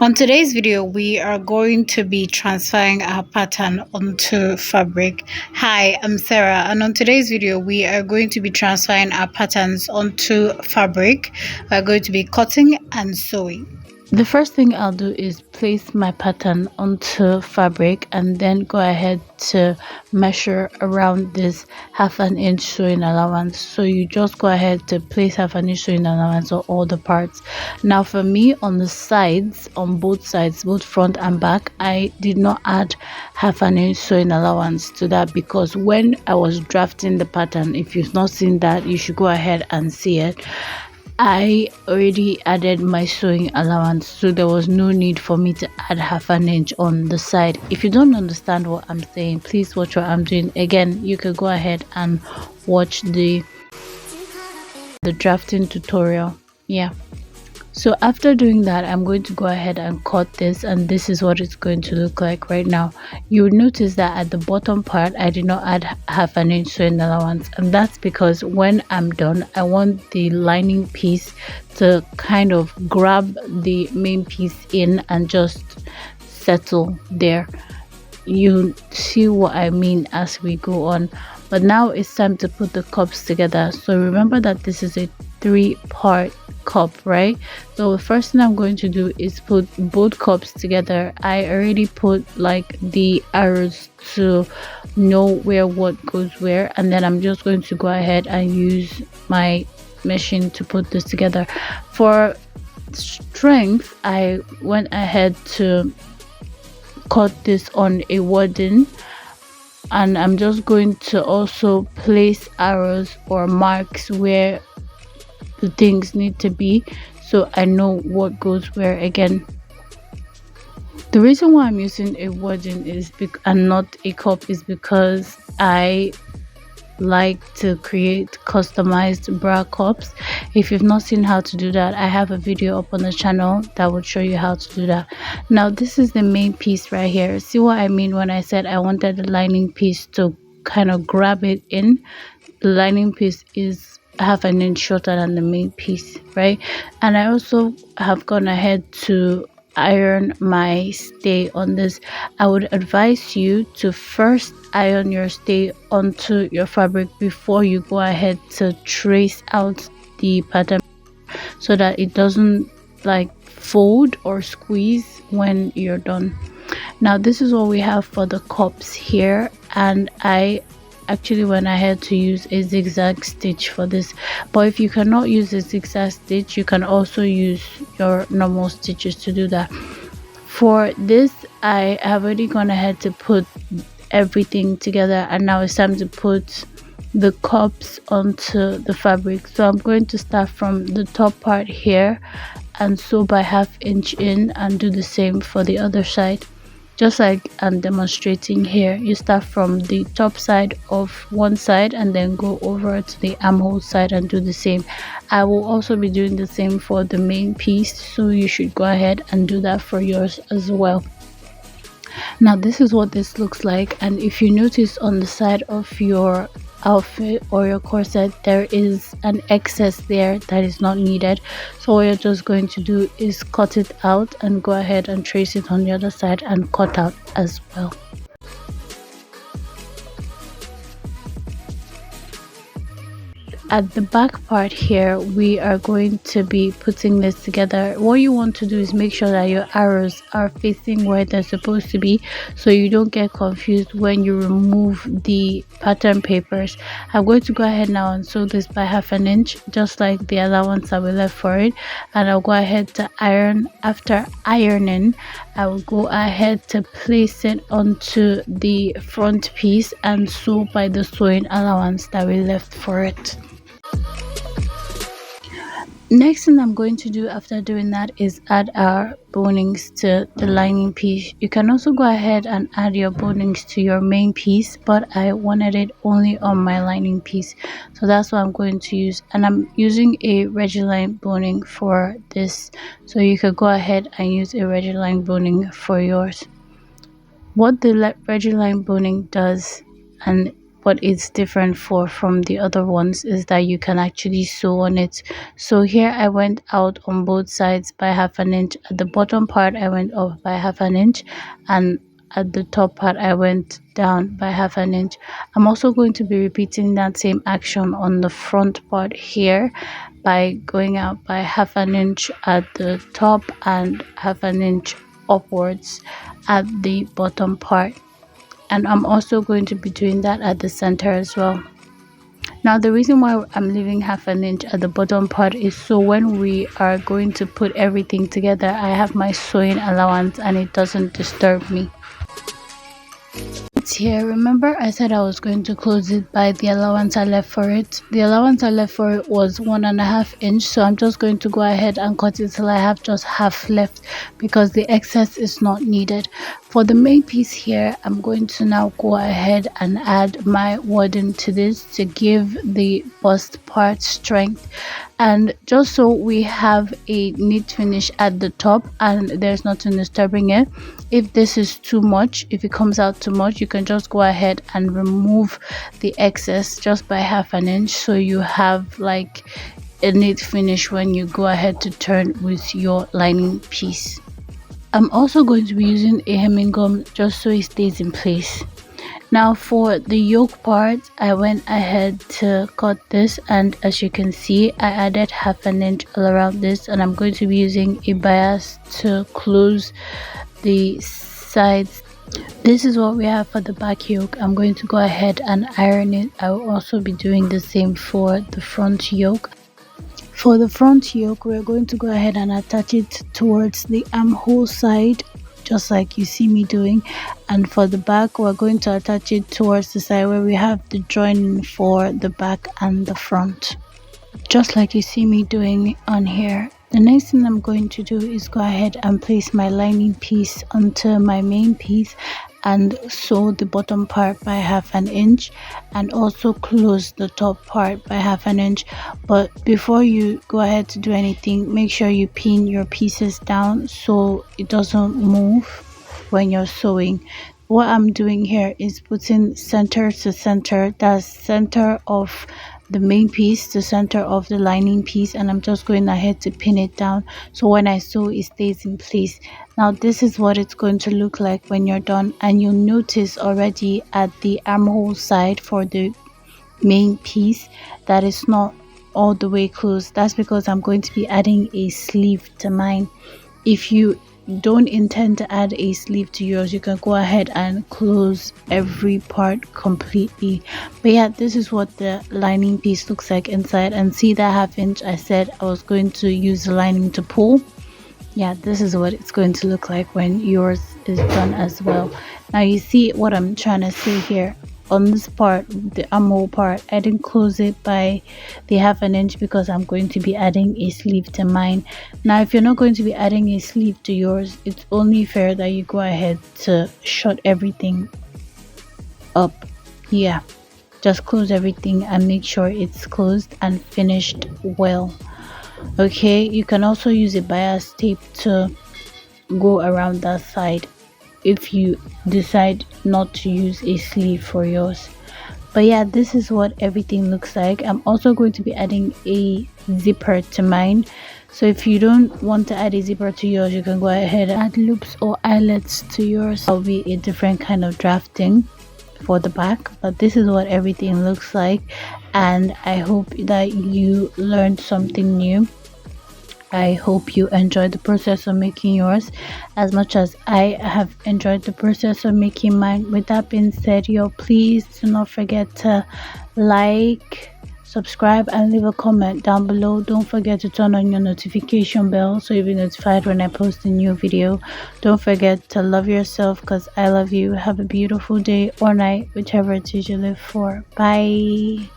On today's video, we are going to be transferring our pattern onto fabric. Hi, I'm Sarah, and on today's video, we are going to be transferring our patterns onto fabric. We're going to be cutting and sewing. The first thing I'll do is place my pattern onto fabric and then go ahead to measure around this half an inch sewing allowance. So you just go ahead to place half an inch sewing allowance on all the parts. Now for me, on the sides, on both sides, both front and back, I did not add half an inch sewing allowance to that because when I was drafting the pattern, if you've not seen that, you should go ahead and see it. I already added my sewing allowance, so there was no need for me to add half an inch on the side. If you don't understand what I'm saying, please watch what I'm doing. Again, you can go ahead and watch the drafting tutorial. Yeah. So after doing that, I'm going to go ahead and cut this, and this is what it's going to look like right now. You will notice that at the bottom part, I did not add half an inch sewing allowance, and that's because when I'm done, I want the lining piece to kind of grab the main piece in and just settle there. You see what I mean as we go on. But now it's time to put the cups together. So remember that this is a 3-part cup, right? So the first thing I'm going to do is put both cups together. I already put like the arrows to know where what goes where, and then I'm just going to go ahead and use my machine to put this together. For strength, I went ahead to cut this on a wooden, and I'm just going to also place arrows or marks where the things need to be, so I know what goes where. Again, the reason why I'm using a wooden and not a cup is because I like to create customized bra cups. If you've not seen how to do that, I have a video up on the channel that would show you how to do that. Now this is the main piece right here. See what I mean when I said I wanted the lining piece to kind of grab it in? The lining piece is half an inch shorter than the main piece, right? And I also have gone ahead to iron my stay on this. I would advise you to first iron your stay onto your fabric before you go ahead to trace out the pattern, so that it doesn't like fold or squeeze when you're done. Now this is what we have for the cups here, and I actually went ahead to use a zigzag stitch for this, but if you cannot use a zigzag stitch, you can also use your normal stitches to do that. For this, I have already gone ahead to put everything together, and now it's time to put the cups onto the fabric. So I'm going to start from the top part here and sew by half inch in, and do the same for the other side. Just like I'm demonstrating here, you start from the top side of one side and then go over to the armhole side and do the same. I will also be doing the same for the main piece, so you should go ahead and do that for yours as well. Now this is what this looks like, and if you notice on the side of your outfit or your corset, there is an excess there that is not needed. So what you're just going to do is cut it out and go ahead and trace it on the other side and cut out as well. At the back part here, we are going to be putting this together. What you want to do is make sure that your arrows are facing where they're supposed to be, so you don't get confused when you remove the pattern papers. I'm going to go ahead now and sew this by half an inch, just like the allowance that we left for it, and I'll go ahead to iron. After ironing, I will go ahead to place it onto the front piece and sew by the sewing allowance that we left for it. Next thing I'm going to do after doing that is add our bonings to the lining piece. You can also go ahead and add your bonings to your main piece, but I wanted it only on my lining piece, so that's what I'm going to use. And I'm using a Regiline boning for this, so you could go ahead and use a Regiline boning for yours. What the Regiline boning does, and what it's different for from the other ones is that you can actually sew on it. So here I went out on both sides by half an inch. At the bottom part I went up by half an inch, and at the top part I went down by half an inch. I'm also going to be repeating that same action on the front part here by going out by half an inch at the top and half an inch upwards at the bottom part, and I'm also going to be doing that at the center as well. Now the reason why I'm leaving half an inch at the bottom part is so when we are going to put everything together, I have my sewing allowance and it doesn't disturb me. It's here. Remember I said I was going to close it by the allowance I left for it. The allowance I left for it was 1.5 inch, so I'm just going to go ahead and cut it till I have just half left because the excess is not needed. For the main piece here, I'm going to now go ahead and add my wadding to this to give the bust part strength, and just so we have a neat finish at the top and there's nothing disturbing it. If this is too much, if it comes out too much, you can just go ahead and remove the excess just by half an inch, so you have like a neat finish when you go ahead to turn with your lining piece. I'm also going to be using a hemming gum just so it stays in place. Now for the yoke part, I went ahead to cut this, and as you can see I added half an inch all around this, and I'm going to be using a bias to close the sides. This is what we have for the back yoke. I'm going to go ahead and iron it. I will also be doing the same for the front yoke. For the front yoke, we're going to go ahead and attach it towards the armhole side, just like you see me doing, and for the back we're going to attach it towards the side where we have the joining for the back and the front, just like you see me doing on here. The next thing I'm going to do is go ahead and place my lining piece onto my main piece and sew the bottom part by half an inch and also close the top part by half an inch. But before you go ahead to do anything, make sure you pin your pieces down so it doesn't move when you're sewing. What I'm doing here is putting center to center, that's center of the main piece to center of the lining piece, and I'm just going ahead to pin it down so when I sew it stays in place. Now this is what it's going to look like when you're done, and you'll notice already at the armhole side for the main piece that it's not all the way closed. That's because I'm going to be adding a sleeve to mine. If you don't intend to add a sleeve to yours, you can go ahead and close every part completely. But yeah, this is what the lining piece looks like inside, and see that half inch I said I was going to use the lining to pull. Yeah, this is what it's going to look like when yours is done as well. Now you see what I'm trying to say here. On this part, the armhole part, I didn't close it by the half an inch because I'm going to be adding a sleeve to mine. Now if you're not going to be adding a sleeve to yours, it's only fair that you go ahead to shut everything up. Yeah, just close everything and make sure it's closed and finished well. Okay, you can also use a bias tape to go around that side if you decide not to use a sleeve for yours. But yeah, this is what everything looks like. I'm also going to be adding a zipper to mine, so if you don't want to add a zipper to yours, you can go ahead and add loops or eyelets to yours. That'll be a different kind of drafting for the back, but this is what everything looks like, and I hope that you learned something new. I hope you enjoyed the process of making yours as much as I have enjoyed the process of making mine. With that being said, please do not forget to like, subscribe, and leave a comment down below. Don't forget to turn on your notification bell so you'll be notified when I post a new video. Don't forget to love yourself because I love you. Have a beautiful day or night, whichever it is you live for. Bye.